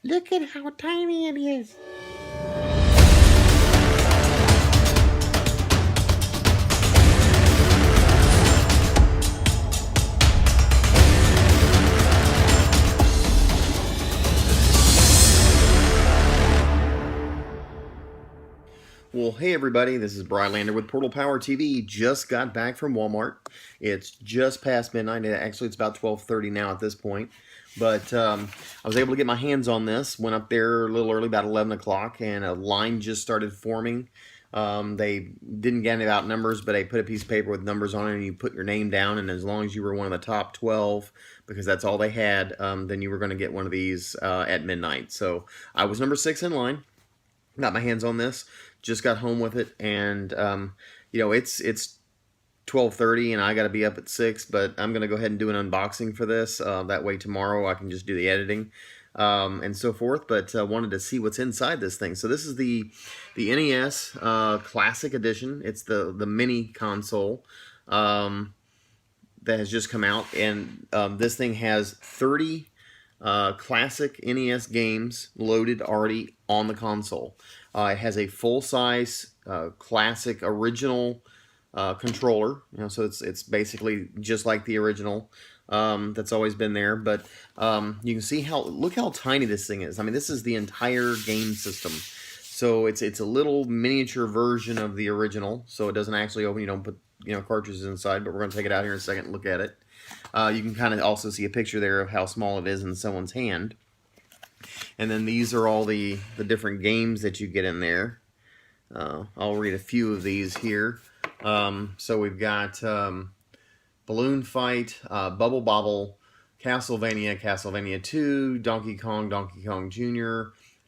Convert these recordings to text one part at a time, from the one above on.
Look at how tiny it is. Well, hey everybody, this is Brylander with PortalPowerTV. Just got back from Walmart. It's just past midnight. Actually, it's about 12:30 now at this point. But I was able to get my hands on this. Went up there a little early, about 11 o'clock, and a line just started forming. They didn't get any about numbers, but they put a piece of paper with numbers on it, and you put your name down, and as long as you were one of the top 12, because that's all they had, then you were going to get one of these at midnight. So I was number 6 in line. Got my hands on this, just got home with it, and you know, it's 12:30 and I got to be up at 6, but I'm gonna go ahead and do an unboxing for this. That way tomorrow I can just do the editing and so forth. But wanted to see what's inside this thing. So this is the NES Classic Edition. It's the mini console that has just come out, and this thing has 30 classic NES games loaded already on the console. It has a full-size classic original controller, you know, so it's basically just like the original that's always been there. But you can see look how tiny this thing is. I mean, this is the entire game system. So it's a little miniature version of the original. So it doesn't actually open. You don't put cartridges inside. But we're going to take it out here in a second and look at it. You can kind of also see a picture there of how small it is in someone's hand. And then these are all the different games that you get in there. I'll read a few of these here. So we've got Balloon Fight, Bubble Bobble, Castlevania, Castlevania 2, Donkey Kong Jr.,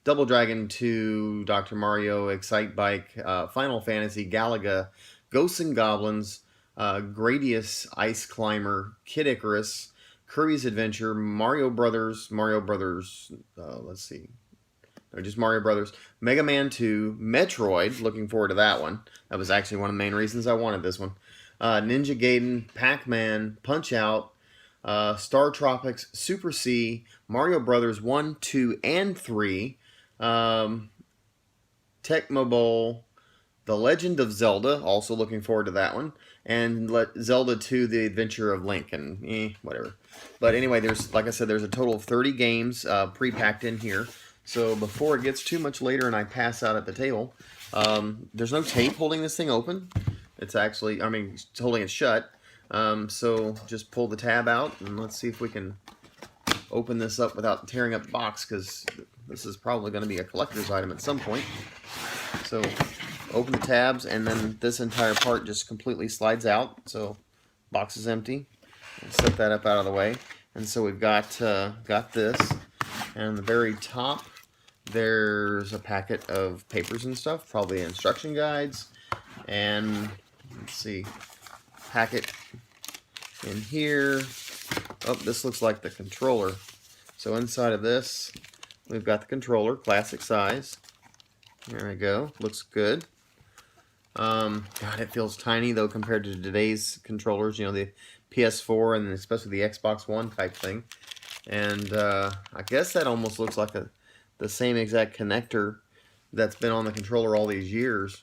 Double Dragon 2, Dr. Mario, Excite Bike, Final Fantasy, Galaga, Ghosts and Goblins, Gradius Ice Climber, Kid Icarus, Kirby's Adventure, Mario Brothers, let's see, no, just Mario Brothers, Mega Man 2, Metroid, looking forward to that one. That was actually one of the main reasons I wanted this one. Ninja Gaiden, Pac-Man, Punch-Out, Star Tropics, Super C, Mario Brothers 1, 2, and 3, Tecmo Bowl, The Legend of Zelda, also looking forward to that one, and Zelda 2, The Adventure of Link, and whatever. But anyway, like I said, there's a total of 30 games pre-packed in here. So before it gets too much later and I pass out at the table, there's no tape holding this thing open. It's actually, it's holding it shut. So just pull the tab out and let's see if we can open this up without tearing up the box, because this is probably going to be a collector's item at some point. So open the tabs, and then this entire part just completely slides out. So box is empty. Set that up out of the way. And so we've got this, and on the very top there's a packet of papers and stuff, probably instruction guides, and let's see, packet in here. Oh, this looks like the controller. So inside of this we've got the controller, classic size. There we go, looks good. God, it feels tiny though compared to today's controllers, you know, the PS4 and especially the Xbox One type thing. And I guess that almost looks like the same exact connector that's been on the controller all these years.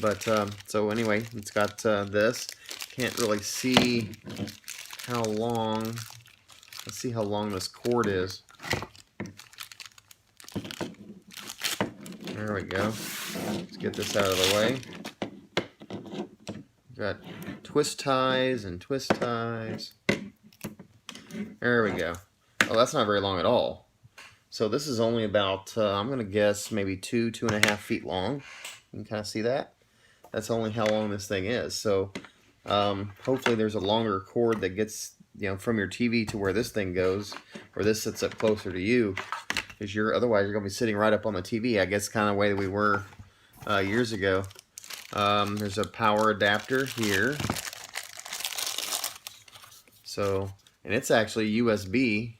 But so anyway, it's got this. Can't really see how long. Let's see how long this cord is. There we go. Let's get this out of the way. Got twist ties and twist ties. There we go. Oh, that's not very long at all. So this is only about, I'm going to guess, maybe 2.5 feet long. You can kind of see that. That's only how long this thing is. So hopefully there's a longer cord that gets, from your TV to where this thing goes, or this sits up closer to you, because otherwise you're going to be sitting right up on the TV. I guess kind of the way that we were years ago. There's a power adapter here. So, and it's actually USB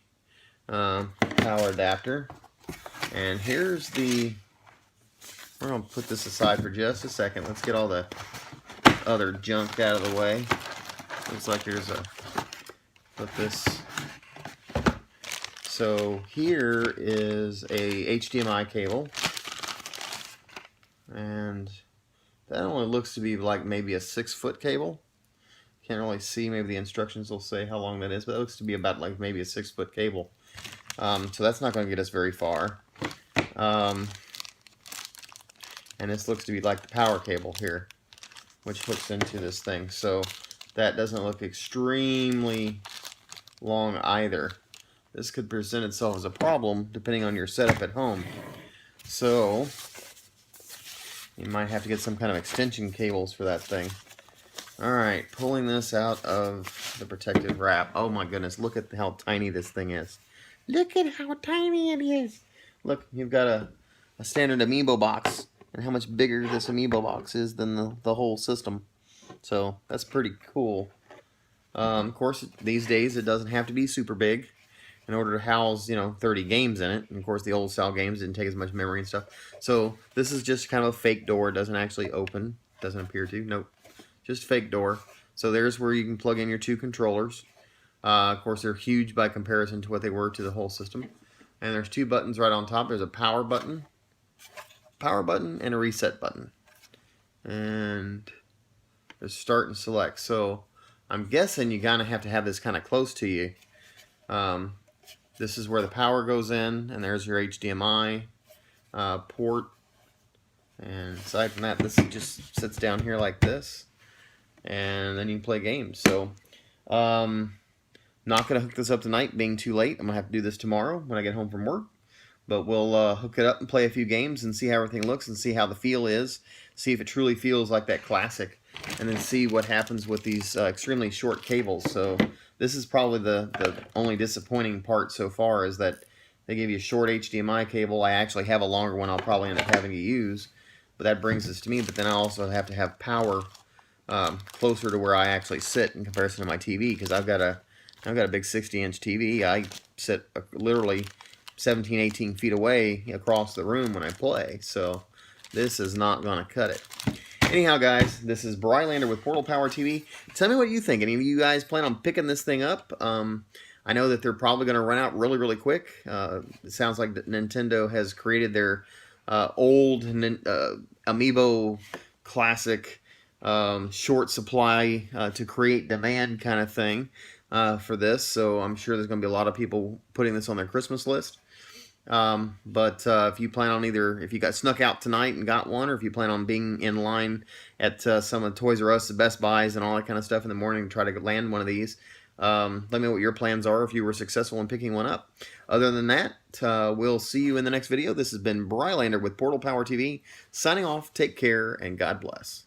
power adapter. And here's we're going to put this aside for just a second. Let's get all the other junk out of the way. Looks like there's put this. So here is a HDMI cable, and that only looks to be like maybe a 6-foot cable. Can't really see, maybe the instructions will say how long that is, but it looks to be about like maybe a 6-foot cable. So that's not going to get us very far. And this looks to be like the power cable here, which hooks into this thing. So that doesn't look extremely long either. This could present itself as a problem depending on your setup at home. So you might have to get some kind of extension cables for that thing. Alright, pulling this out of the protective wrap. Oh my goodness, look at how tiny this thing is. Look at how tiny it is. Look, you've got a standard Amiibo box, and how much bigger this Amiibo box is than the whole system. So that's pretty cool. Of course, these days it doesn't have to be super big in order to house, 30 games in it. And of course, the old style games didn't take as much memory and stuff. So this is just kind of a fake door. It doesn't actually open. Doesn't appear to. Nope. Just fake door. So there's where you can plug in your 2 controllers. Of course, they're huge by comparison to what they were to the whole system. And there's 2 buttons right on top. There's a power button, and a reset button. And there's start and select. So I'm guessing you kind of have to have this kind of close to you. This is where the power goes in, and there's your HDMI port. And aside from that, this just sits down here like this, and then you can play games. So not going to hook this up tonight, being too late. I'm going to have to do this tomorrow when I get home from work. But we'll hook it up and play a few games and see how everything looks and see how the feel is. See if it truly feels like that classic. And then see what happens with these extremely short cables. So this is probably the only disappointing part so far, is that they give you a short HDMI cable. I actually have a longer one I'll probably end up having to use. But that brings this to me. But then I also have to have power closer to where I actually sit in comparison to my TV, because I've got a big 60-inch TV. I sit literally 17, 18 feet away across the room when I play. So this is not going to cut it. Anyhow, guys, this is Brylander with PortalPowerTV. Tell me what you think. Any of you guys plan on picking this thing up? I know that they're probably going to run out really, really quick. It sounds like Nintendo has created their old Amiibo Classic short supply to create demand kind of thing for this. So I'm sure there's going to be a lot of people putting this on their Christmas list. But if you plan on if you got snuck out tonight and got one, or if you plan on being in line at some of the Toys R Us, the Best Buys, and all that kind of stuff in the morning to try to land one of these, let me know what your plans are if you were successful in picking one up. Other than that, we'll see you in the next video. This has been Brylander with PortalPowerTV, signing off. Take care, and God bless.